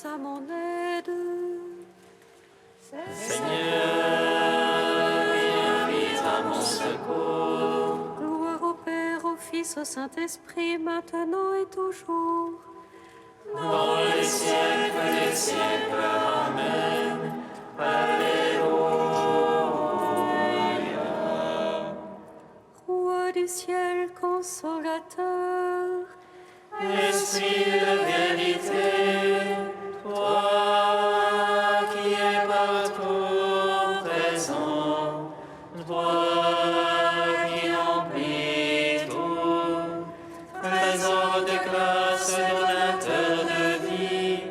à mon aide. Seigneur, viens vite à mon secours. Gloire au Père, au Fils, au Saint-Esprit, maintenant et toujours. Dans les siècles des siècles, Amen. Alléluia. Roi du ciel, consolateur, Esprit de vérité, toi qui es partout présent, toi qui emplis tout, trésor de grâce, donateur de vie,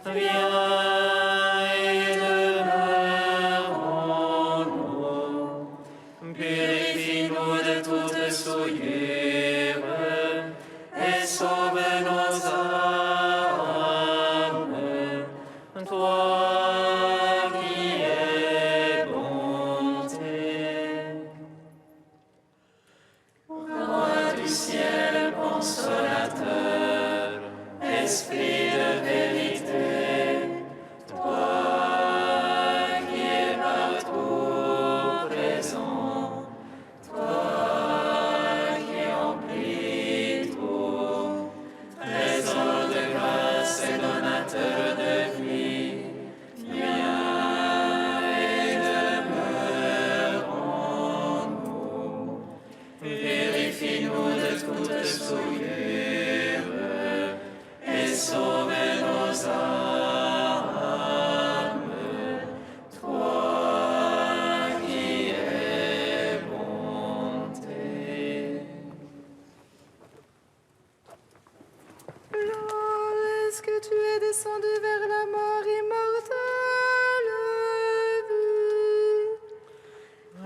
viens et demeure en nous. Purifie-nous de toute souillure et sauve nos âmes. Toi qui es bonté. Roi du ciel, consolateur, esprit de vérité, toi qui es partout présent, toi qui emplis tout, trésor de grâce et donateur de vie, viens et demeure en nous. Purifie-nous de toute souillure et sauve nos âmes. Toi qui es bonté. Est-ce que tu es descendu vers la mort immortelle?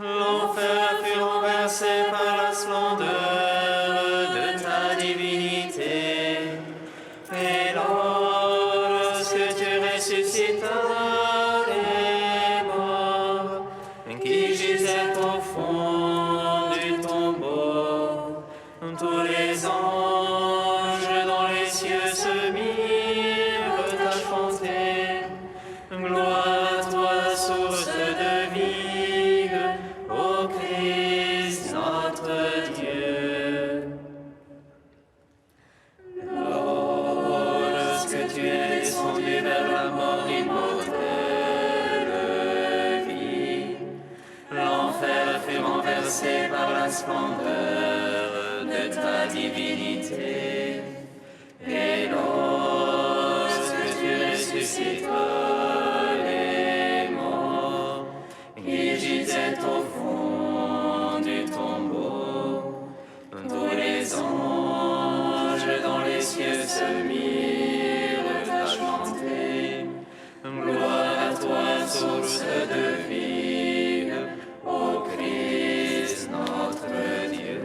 L'enfer fut renversé par la splendeur de ta divinité. Et lorsque tu ressuscitas les morts, qui gisaient au fond du tombeau, tous les anges dans les cieux se mirent à chanter. Gloire à toi, source de vie, ô Christ notre Dieu. Lorsque tu es descendu vers la mort immortelle vie, l'enfer fut renversé par la splendeur de ta divinité. Et lorsque tu ressuscitas les morts, qui gisaient au fond du tombeau, tous les anges dans les cieux se mirent à chanter. Gloire à toi, source de vie, ô Christ notre Dieu.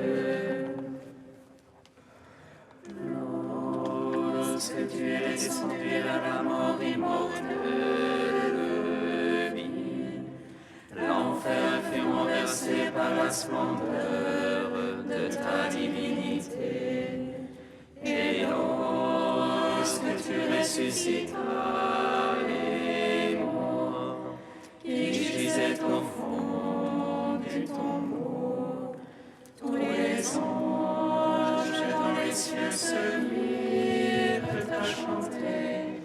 Lorsque tu es descendu vers la mort immortelle vie, l'enfer fut renversé par la splendeur de ta divinité. Et lorsque tu ressuscitas les morts, qui gisaient au fond du tombeau, tous les anges dans les cieux se mirent à chanter.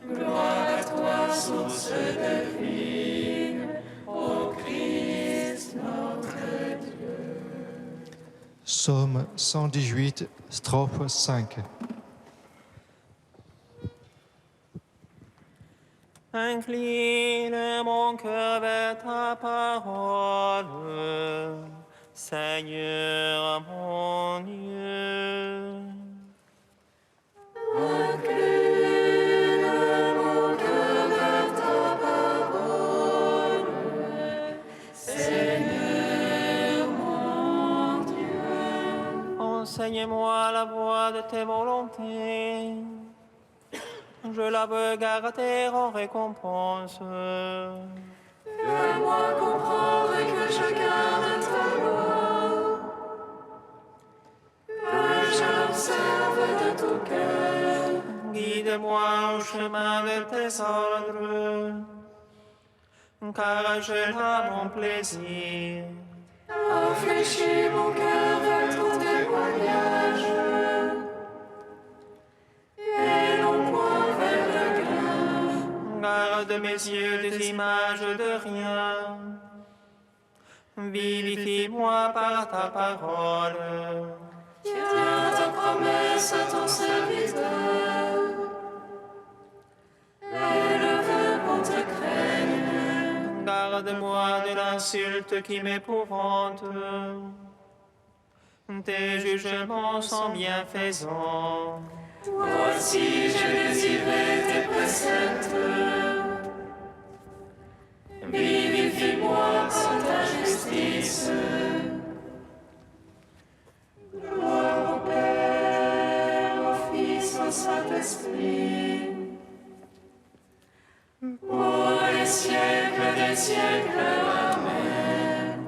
Gloire à toi, source de vie, ô Christ notre Dieu. Psaume 118, strophe 5. Incline mon cœur vers ta parole, Seigneur mon Dieu. Enseigne-moi la voie de tes volontés. Je la veux garder en récompense. Fais-moi comprendre que je garde ta loi, que j'observe de tout cœur Guide-moi au chemin de tes ordres, car je là mon plaisir. Infléchis mon cœur vers ton témoignage, et non point vers le gain. Garde mes yeux des images de rien. Vivifie-moi par ta parole. Tiens ta promesse à ton serviteur, et le vœu qu'on te craigne. Garde-moi de l'insulte qui m'épouvante. Tes jugements sont bienfaisants. Voici, j'ai désiré tes préceptes. Vivifie-moi par ta justice. Gloire au Père, au Fils, au Saint-Esprit, pour les siècles des siècles. Amen.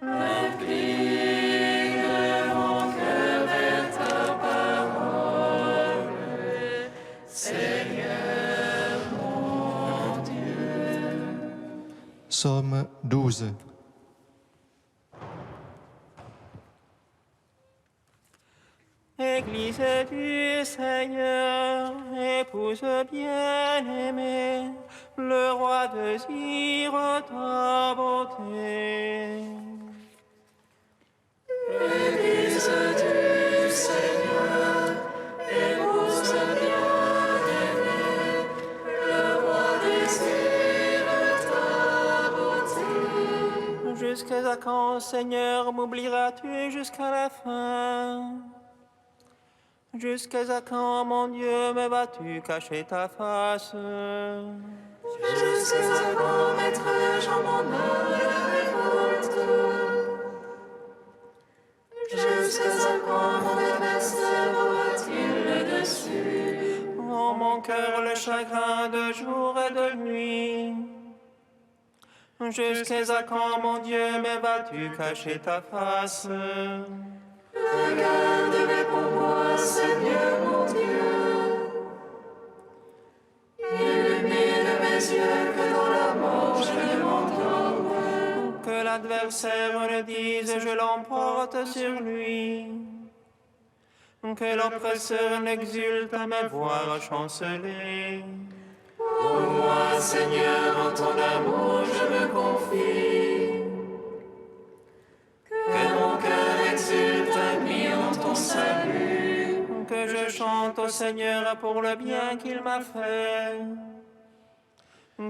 Incline mon cœur vers ta parole, Seigneur mon Dieu. Psaume 12. Église du Seigneur, épouse bien-aimée, le roi désire ta beauté. Église du Seigneur, épouse bien-aimée, le roi désire ta beauté. Jusqu'à quand, Seigneur, m'oublieras-tu jusqu'à la fin? Jusqu'à quand, mon Dieu, me vas-tu cacher ta face? Jusqu'à quand mettrai-je en mon âme la révolte? Jusqu'à quand mon adversaire aura-t-il le dessus? En mon cœur le chagrin de jour et de nuit. Jusqu'à quand, mon Dieu, me vas-tu cacher ta face? Regarde-les pour moi, Seigneur mon Dieu. Illumine mes yeux que dans la mort je ne m'endorme. Que l'adversaire ne dise je l'emporte sur lui. Que l'oppresseur n'exulte à me voir chanceler. Pour moi, Seigneur, en ton amour je me confie. Que mon cœur exulte admis en ton salut. Que je chante au Seigneur pour le bien qu'il m'a fait.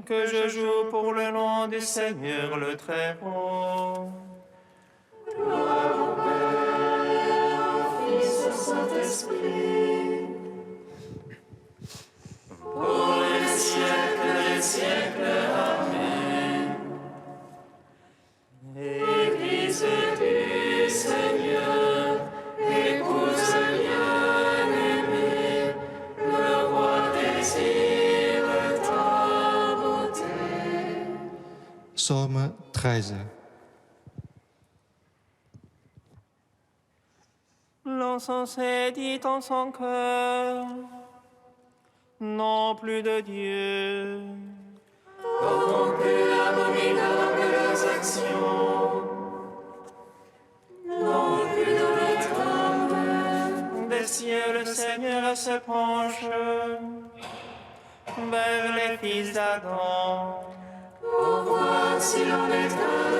Que je joue pour le nom du Seigneur le Très-Haut. Gloire au Père, au Fils, au Saint-Esprit, pour les siècles des siècles. Amen. Église du Seigneur, épouse bien-aimée, le roi désire ta beauté. Psaume 13. L'encensé dit en son cœur, non plus de Dieu. Corrompus, abominables leurs actions, non plus dans notre âme. Des cieux le Seigneur se penche vers les fils d'Adam. Pour voir si l'on est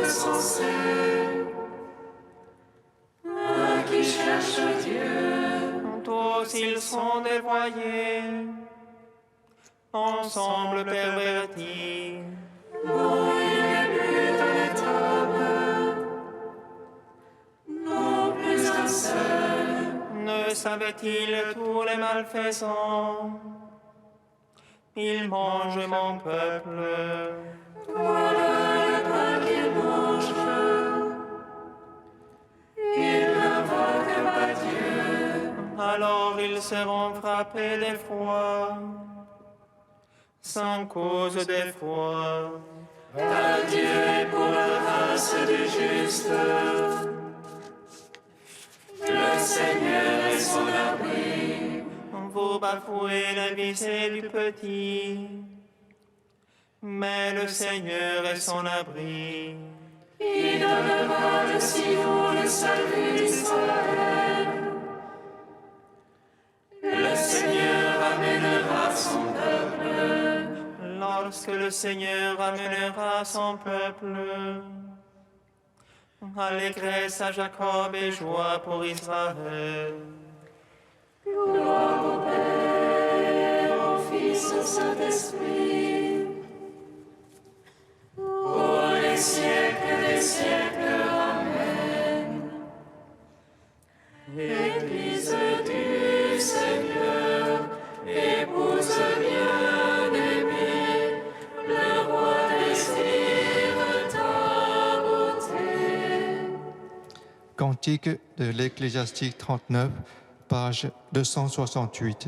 insensé, qui cherche Dieu. Tous ils sont dévoyés, ensemble pervertis. Non, il n'est plus dans les tables, non plus un seul. Ne savait-il tous les malfaisants? Ils mangent mon peuple. Voilà le pain qu'il mange. Il n'invoque pas Dieu. Alors ils seront frappés d'effroi, sans cause d'effroi. Car Dieu est pour la race du juste. Le Seigneur est son abri. pour bafouer la visée du petit. Mais le Seigneur est son abri. Il donnera de Sion le salut d'Israël. Le Seigneur amènera son peuple. Lorsque le Seigneur amènera son peuple, allégresse à Jacob et joie pour Israël. Gloire au Père, au Fils, au Saint-Esprit, pour les siècles des siècles. Amen. Église du Seigneur, épouse bien-aimée, le roi désire ta beauté. Cantique de l'Ecclésiastique 39, page 268.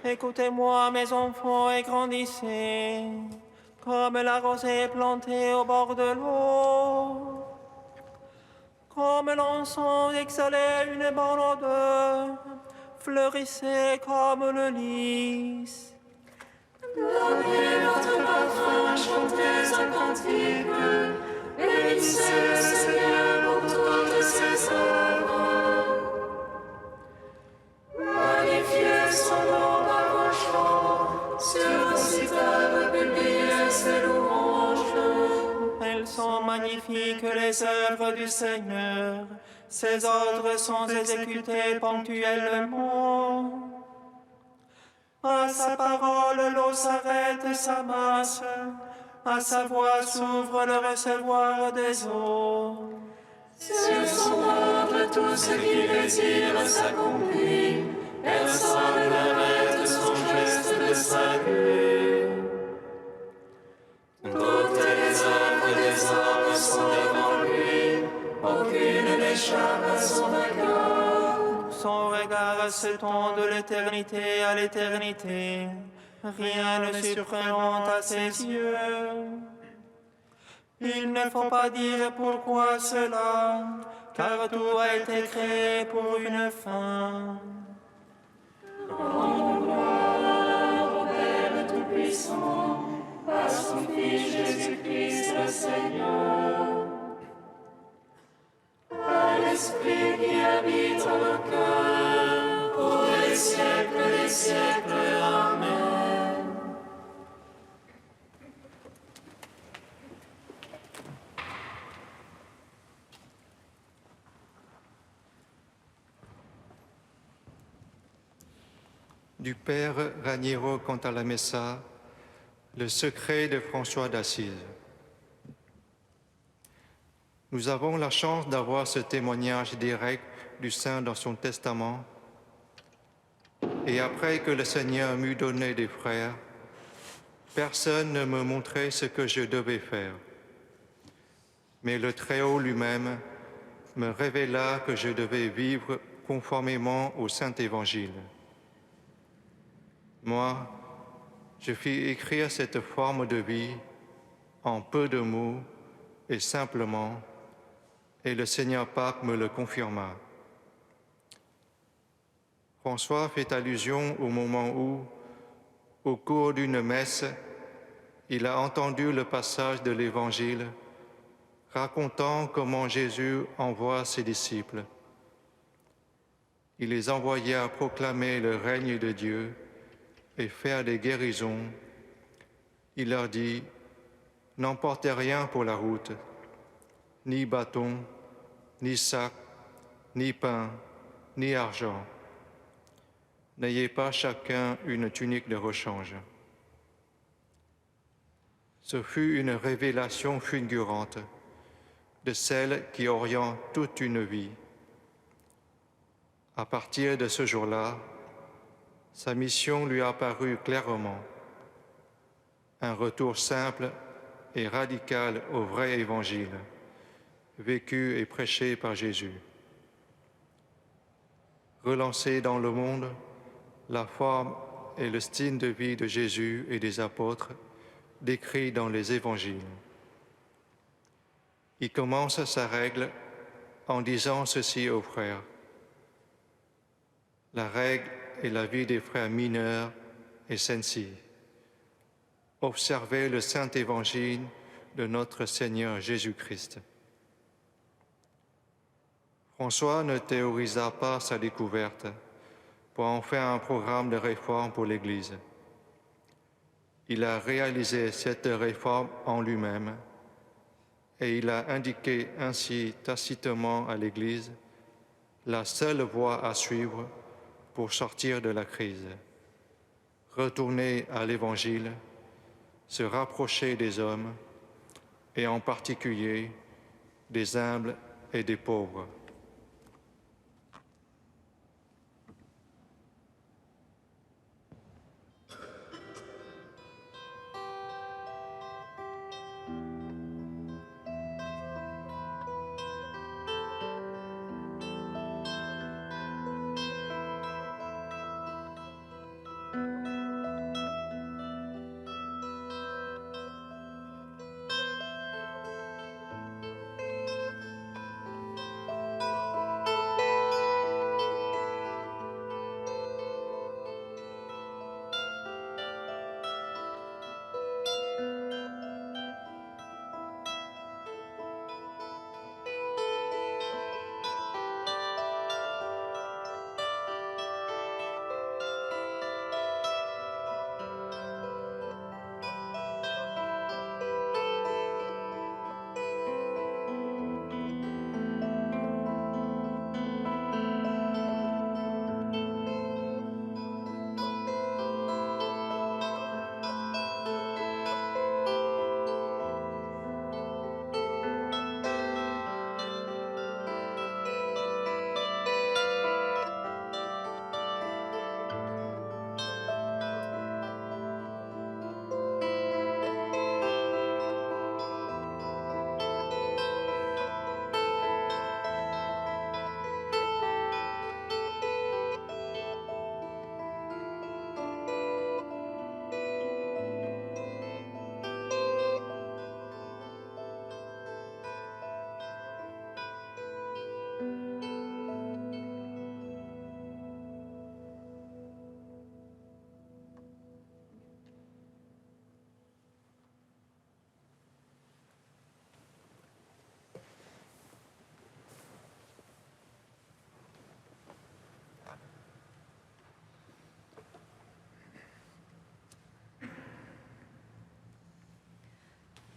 Écoutez-moi, mes enfants, et grandissez, comme la rosée plantée au bord de l'eau, comme l'encens exhalait une bonne odeur, fleurissez comme le lys. Donnez votre parfum, chantez un cantique, bénissez le Seigneur pour toutes ses œuvres. Magnifiez son nom par vos chants, sur vos citables publiez ses louanges. Elles sont magnifiques, les œuvres du Seigneur. Ses ordres sont exécutés ponctuellement. À sa parole, l'eau s'arrête et s'amasse. À sa voix s'ouvre le réservoir des eaux. Sur son ordre, tout ce qu'il désire s'accomplit. Personne n'arrête son geste de salut. Toutes les œuvres des hommes sont devant lui. Aucune n'échappe à son regard. Son regard s'étend de l'éternité à l'éternité. Rien ne surprenant à ses yeux. Il ne faut pas dire pourquoi cela, car tout a été créé pour une fin. Rendons gloire au Père Tout-Puissant, à son Fils Jésus-Christ le Seigneur, à l'Esprit qui habite en nos cœurs, pour les siècles des siècles. Amen. Du Père Raniero quant à la Messa, le secret de François d'Assise. Nous avons la chance d'avoir ce témoignage direct du Saint dans son testament. Et après que le Seigneur m'eut donné des frères, personne ne me montrait ce que je devais faire. Mais le Très-Haut lui-même me révéla que je devais vivre conformément au Saint-Évangile. Moi, je fis écrire cette forme de vie en peu de mots et simplement, et le Seigneur Pape me le confirma. François fait allusion au moment où, au cours d'une messe, il a entendu le passage de l'Évangile racontant comment Jésus envoie ses disciples. Il les envoya proclamer le règne de Dieu et faire des guérisons. Il leur dit, « N'emportez rien pour la route, ni bâton, ni sac, ni pain, ni argent. N'ayez pas chacun une tunique de rechange. » Ce fut une révélation fulgurante de celle qui oriente toute une vie. À partir de ce jour-là, sa mission lui apparut clairement. Un retour simple et radical au vrai évangile, vécu et prêché par Jésus. Relancer dans le monde la forme et le style de vie de Jésus et des apôtres décrits dans les évangiles. Il commence sa règle en disant ceci aux frères. la règle et la vie des frères mineurs et Sensi. Observez le Saint Évangile de notre Seigneur Jésus-Christ. François ne théorisa pas sa découverte pour en faire un programme de réforme pour l'Église. Il a réalisé cette réforme en lui-même et il a indiqué ainsi tacitement à l'Église la seule voie à suivre pour sortir de la crise. Retourner à l'Évangile, se rapprocher des hommes et en particulier des humbles et des pauvres.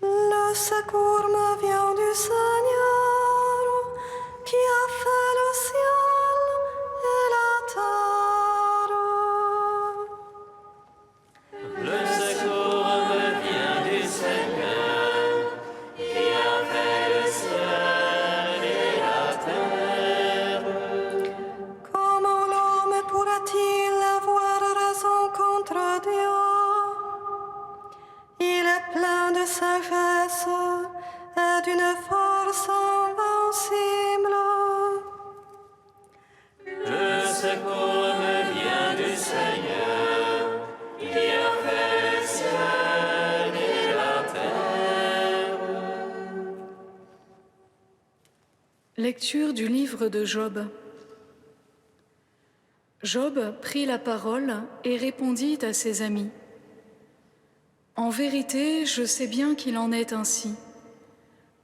Le secours me vient du Seigneur qui a fait le ciel et la terre. Le secours me vient du Seigneur qui a fait le ciel et la terre. Comment l'homme pourrait-il avoir raison contre Dieu? Il est plein de sagesse et d'une force invincible. Le secours me vient du Seigneur qui a fait le ciel et la terre. Lecture du livre de Job. Job prit la parole et répondit à ses amis. En vérité, je sais bien qu'il en est ainsi.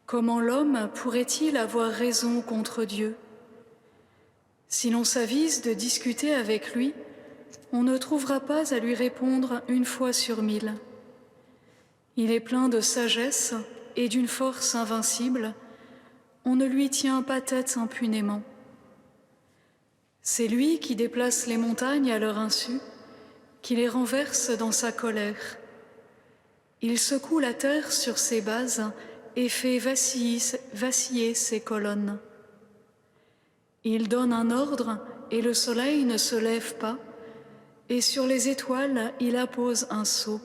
Comment l'homme pourrait-il avoir raison contre Dieu? Si l'on s'avise de discuter avec lui, on ne trouvera pas à lui répondre 1 fois sur 1000. Il est plein de sagesse et d'une force invincible. On ne lui tient pas tête impunément. C'est lui qui déplace les montagnes à leur insu, qui les renverse dans sa colère. Il secoue la terre sur ses bases et fait vaciller ses colonnes. Il donne un ordre et le soleil ne se lève pas, et sur les étoiles il appose un sceau.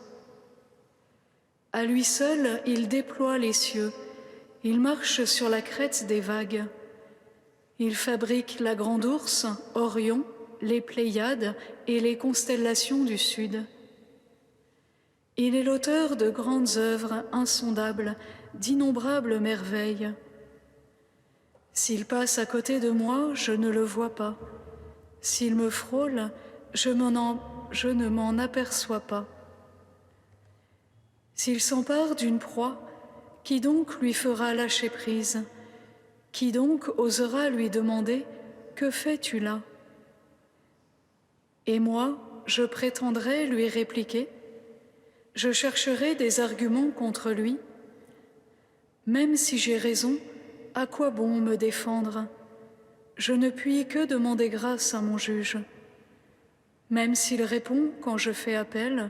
À lui seul il déploie les cieux, il marche sur la crête des vagues. Il fabrique la grande ourse, Orion, les Pléiades et les constellations du sud. Il est l'auteur de grandes œuvres insondables, d'innombrables merveilles. S'il passe à côté de moi, je ne le vois pas. S'il me frôle, je ne m'en aperçois pas. S'il s'empare d'une proie, qui donc lui fera lâcher prise? Qui donc osera lui demander « Que fais-tu là ?» Et moi, je prétendrai lui répliquer, je chercherai des arguments contre lui. Même si j'ai raison, à quoi bon me défendre? Je ne puis que demander grâce à mon juge. Même s'il répond quand je fais appel,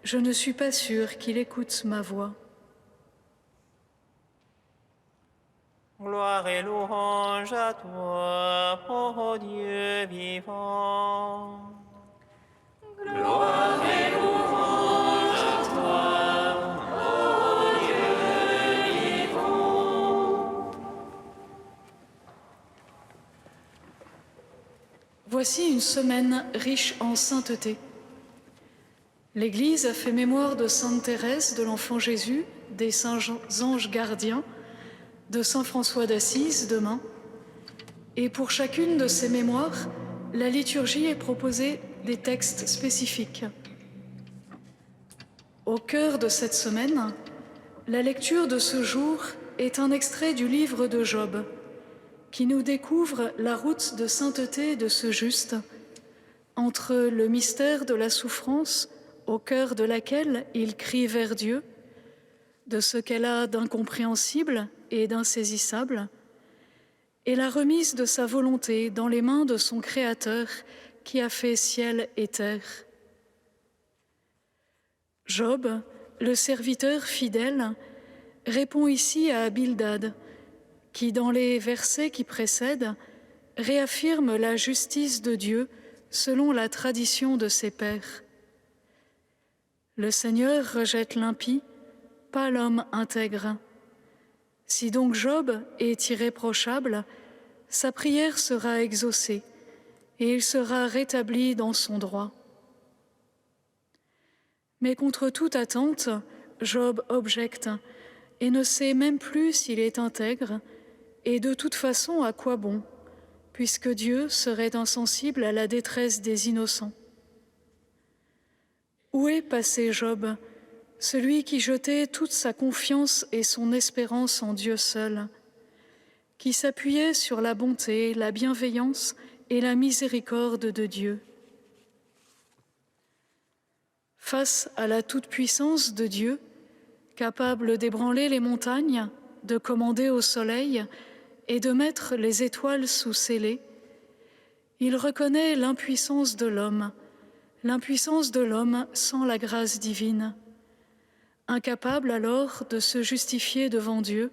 je ne suis pas sûre qu'il écoute ma voix. Gloire et louange à toi, ô Dieu vivant. Gloire et louange à toi, ô Dieu vivant. Voici une semaine riche en sainteté. L'Église a fait mémoire de Sainte Thérèse de l'Enfant Jésus, des saints anges gardiens, de saint François d'Assise demain. Et pour chacune de ces mémoires, la liturgie est proposée des textes spécifiques. Au cœur de cette semaine, la lecture de ce jour est un extrait du livre de Job, qui nous découvre la route de sainteté de ce juste, entre le mystère de la souffrance, au cœur de laquelle il crie vers Dieu, de ce qu'elle a d'incompréhensible et d'insaisissable, et la remise de sa volonté dans les mains de son Créateur qui a fait ciel et terre. Job, le serviteur fidèle, répond ici à Bildad, qui, dans les versets qui précèdent, réaffirme la justice de Dieu selon la tradition de ses pères. Le Seigneur rejette l'impie, pas l'homme intègre. Si donc Job est irréprochable, sa prière sera exaucée et il sera rétabli dans son droit. Mais contre toute attente, Job objecte et ne sait même plus s'il est intègre et de toute façon à quoi bon, puisque Dieu serait insensible à la détresse des innocents. Où est passé Job, celui qui jetait toute sa confiance et son espérance en Dieu seul, qui s'appuyait sur la bonté, la bienveillance et la miséricorde de Dieu? Face à la toute-puissance de Dieu, capable d'ébranler les montagnes, de commander au soleil et de mettre les étoiles sous scellés, il reconnaît l'impuissance de l'homme sans la grâce divine. Incapable alors de se justifier devant Dieu,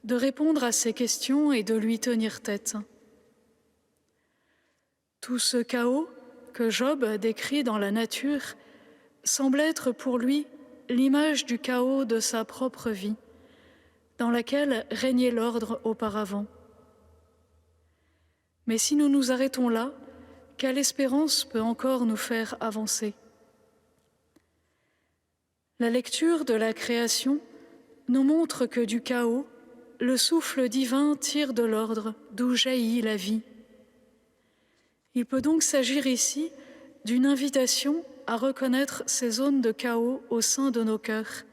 de répondre à ses questions et de lui tenir tête. Tout ce chaos que Job décrit dans la nature semble être pour lui l'image du chaos de sa propre vie, dans laquelle régnait l'ordre auparavant. Mais si nous nous arrêtons là, quelle espérance peut encore nous faire avancer? La lecture de la création nous montre que du chaos, le souffle divin tire de l'ordre d'où jaillit la vie. Il peut donc s'agir ici d'une invitation à reconnaître ces zones de chaos au sein de nos cœurs,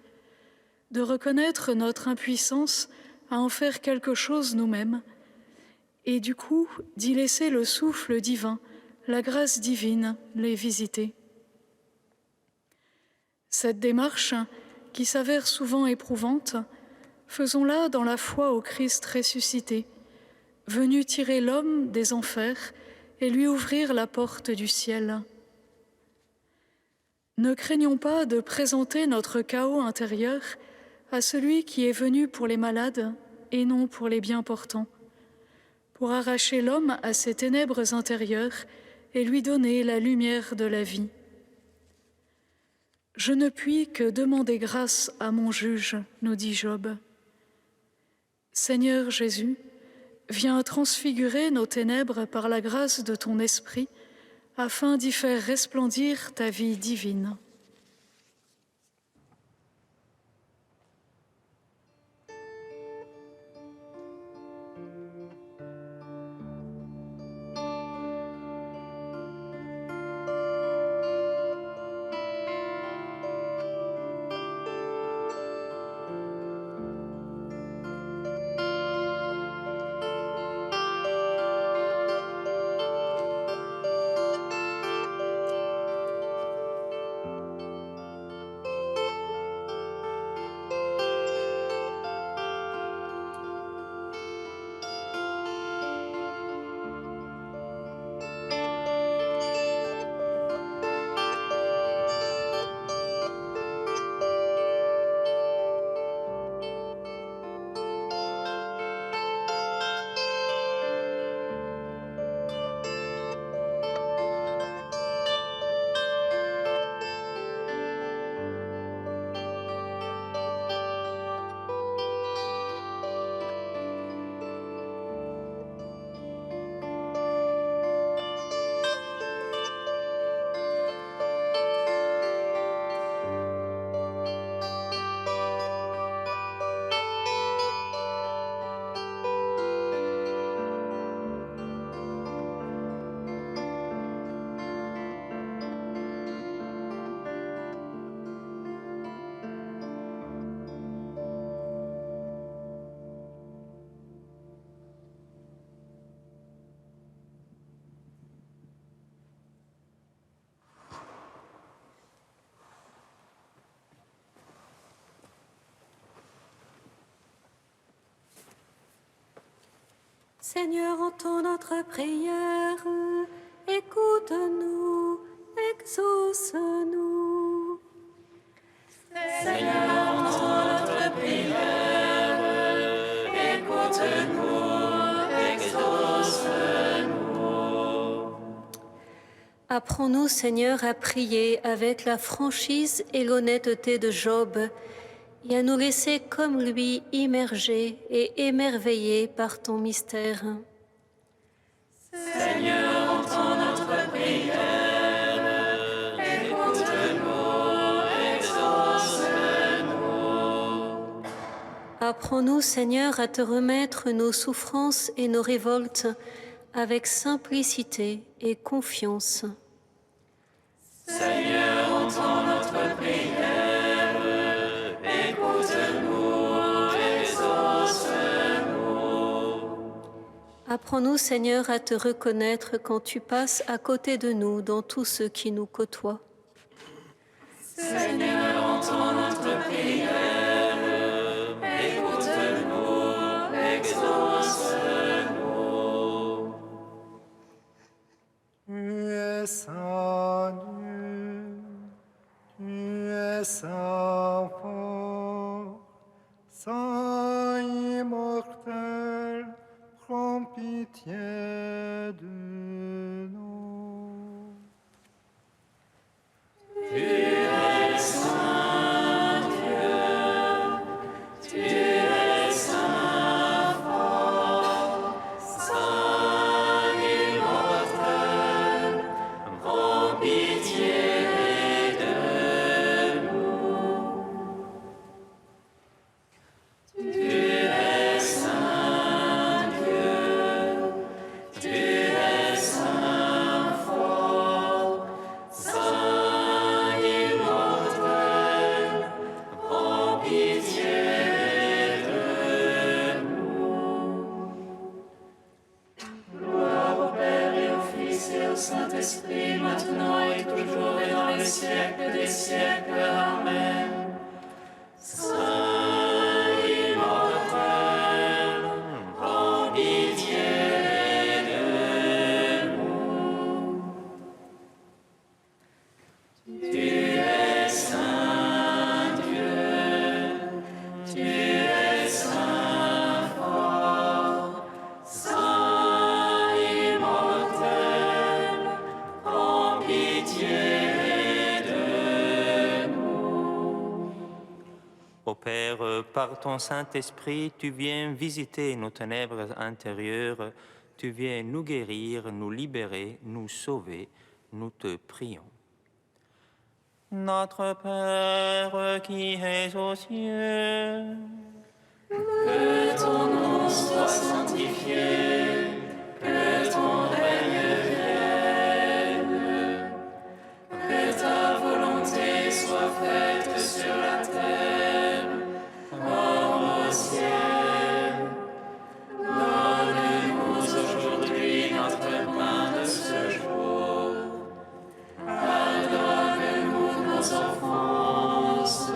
de reconnaître notre impuissance à en faire quelque chose nous-mêmes, et du coup d'y laisser le souffle divin, la grâce divine les visiter. Cette démarche, qui s'avère souvent éprouvante, faisons-la dans la foi au Christ ressuscité, venu tirer l'homme des enfers et lui ouvrir la porte du ciel. Ne craignons pas de présenter notre chaos intérieur à celui qui est venu pour les malades et non pour les bien portants, pour arracher l'homme à ses ténèbres intérieures et lui donner la lumière de la vie. Je ne puis que demander grâce à mon juge, nous dit Job. Seigneur Jésus, viens transfigurer nos ténèbres par la grâce de ton esprit, afin d'y faire resplendir ta vie divine. Seigneur, entends notre prière, écoute-nous, exauce-nous. Seigneur, entends notre prière, écoute-nous, exauce-nous. Apprends-nous, Seigneur, à prier avec la franchise et l'honnêteté de Job, et à nous laisser comme lui immergés et émerveillés par ton mystère. Seigneur, entends notre prière, écoute-nous, exauce-nous. Apprends-nous, Seigneur, à te remettre nos souffrances et nos révoltes avec simplicité et confiance. Seigneur, entends notre prière, écoute-nous, exauce-nous. Apprends-nous, Seigneur, à te reconnaître quand tu passes à côté de nous dans tout ce qui nous côtoie. Seigneur, entends notre prière, écoute-nous, exauce-nous. Tu es saint Dieu, tu es saint fort, saint immortel, prends pitié de nous. Tu es saint Dieu, tu es saint fort, saint immortel, prends pitié de nous. Tu es saint Dieu, tu es saint fort, saint immortel, prends pitié de nous. Gloire au Père et au Fils et au Saint-Esprit, maintenant et toujours et dans les siècles des siècles. Amen. Saint immortel, prends pitié de nous. Tu es saint Dieu, tu es saint fort, saint immortel, prends pitié de nous. Ô Père, par ton Saint-Esprit, tu viens visiter nos ténèbres intérieures, tu viens nous guérir, nous libérer, nous sauver, nous te prions. Notre Père qui es aux cieux, Que ton nom soit sanctifié, que ton règne vienne, que ta volonté soit faite sur la terre comme au ciel. Donne-nous aujourd'hui notre pain de ce jour. Pardonne-nous nos offenses,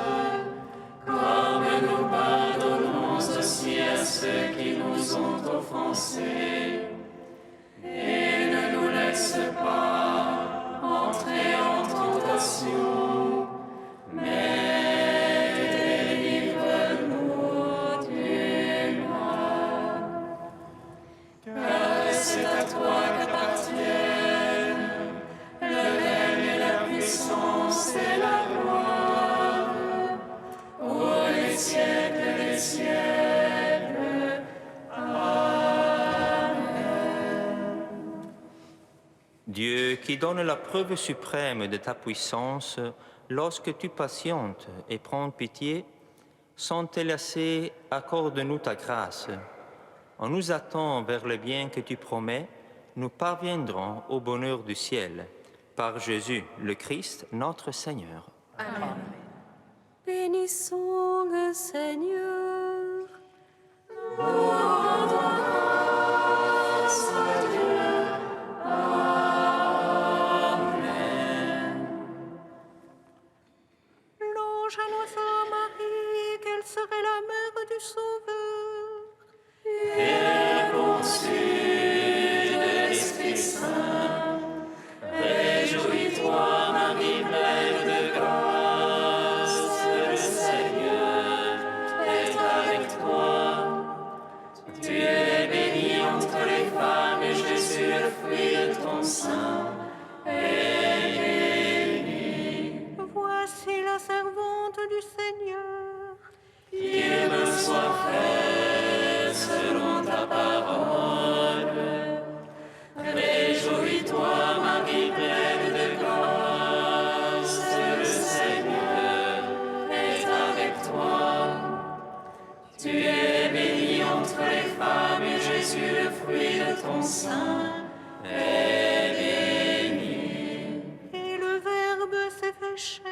comme nous pardonnons aussi à ceux qui nous ont offensés. Et ne nous laisse pas entrer en tentation, mais délivre-nous du mal. Car c'est à toi qu'appartiennent le règne et la puissance et la gloire, pour les siècles des siècles. Dieu qui donne la preuve suprême de ta puissance, lorsque tu patientes et prends pitié, sans te lasser, accorde-nous ta grâce. En nous attend vers le bien que tu promets, nous parviendrons au bonheur du ciel. Par Jésus, le Christ, notre Seigneur. Bénissons le Seigneur. Louange à notre qu'elle serait la mère du Sauveur. Elle conçut sein est béni. Voici la servante du Seigneur. Qu'il me soit fait selon ta parole. Réjouis-toi, Marie pleine de grâce, le Seigneur est avec toi. Tu es bénie entre les femmes et Jésus, le fruit de ton sein, est béni. Et le Verbe s'est fait chair.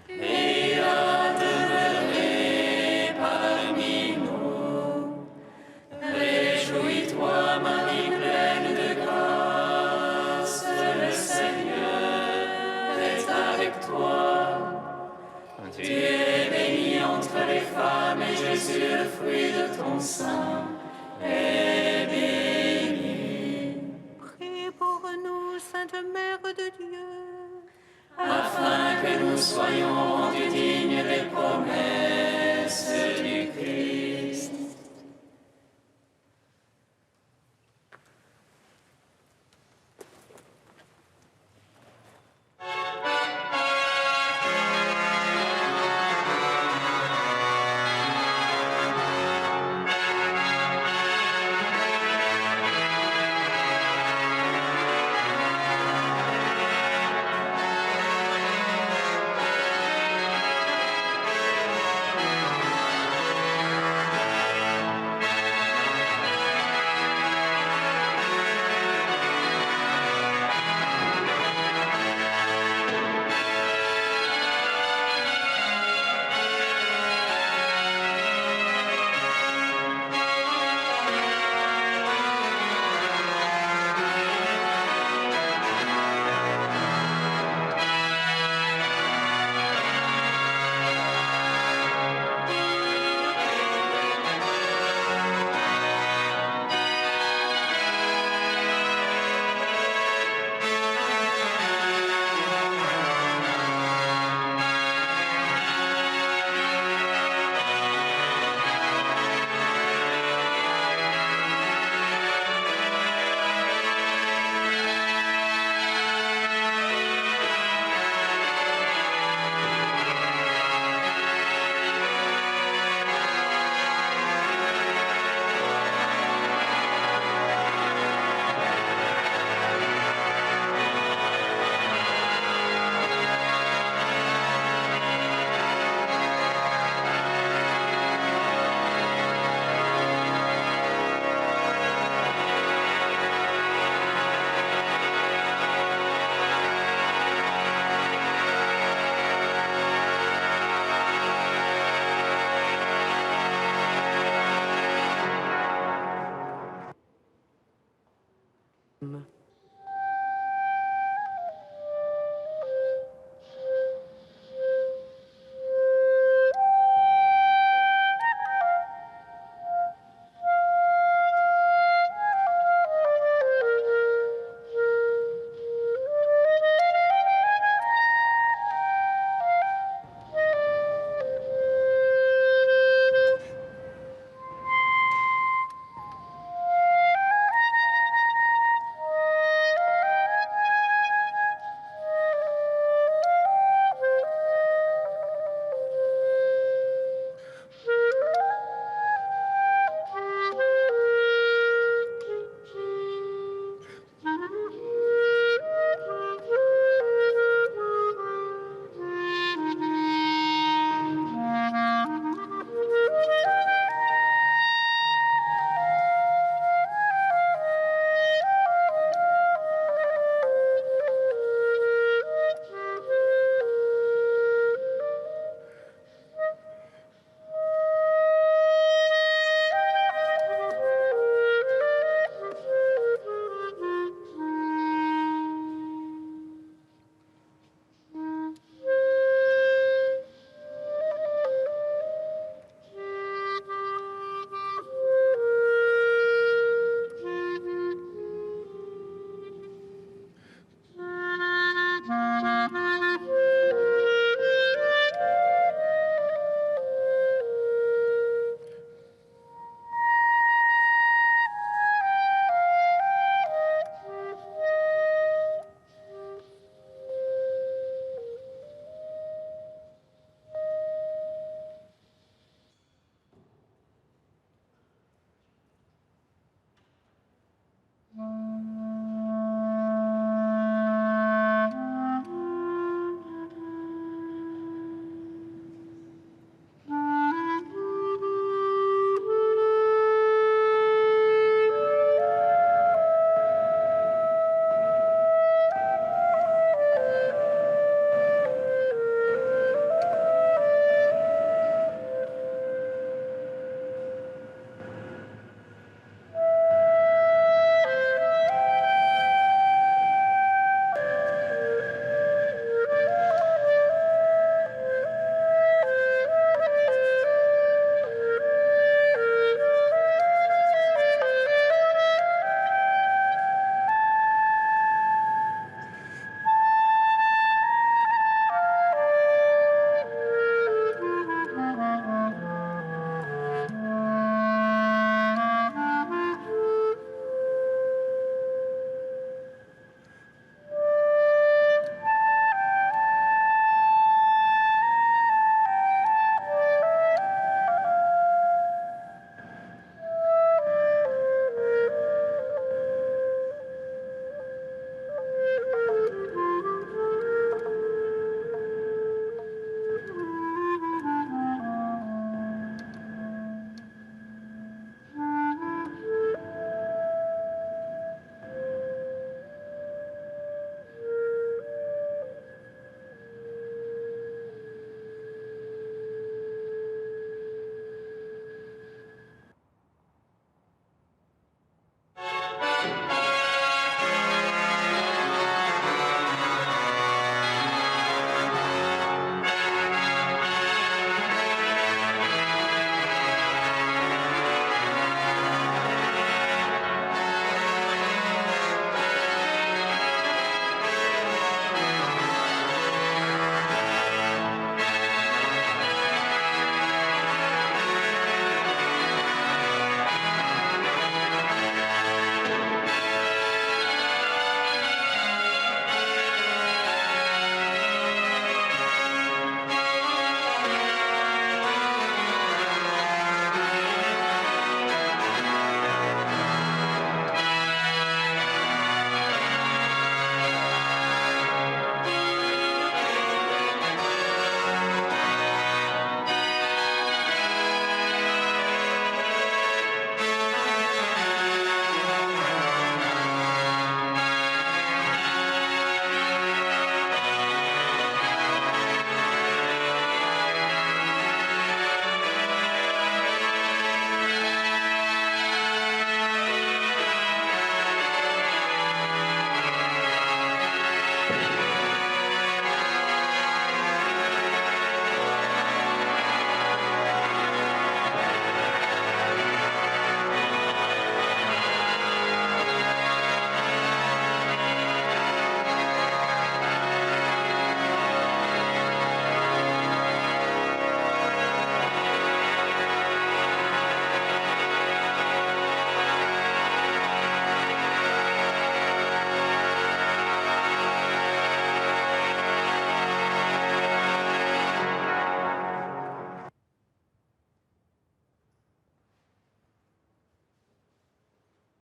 Et il a demeuré parmi nous. Réjouis-toi, Marie pleine de grâce, le Seigneur est avec toi. Tu es bénie entre les femmes et Jésus, le fruit de ton sein, est béni. Prie pour nous, Sainte Mère de Dieu. Afin que nous soyons rendus dignes des promesses du Christ. Amen.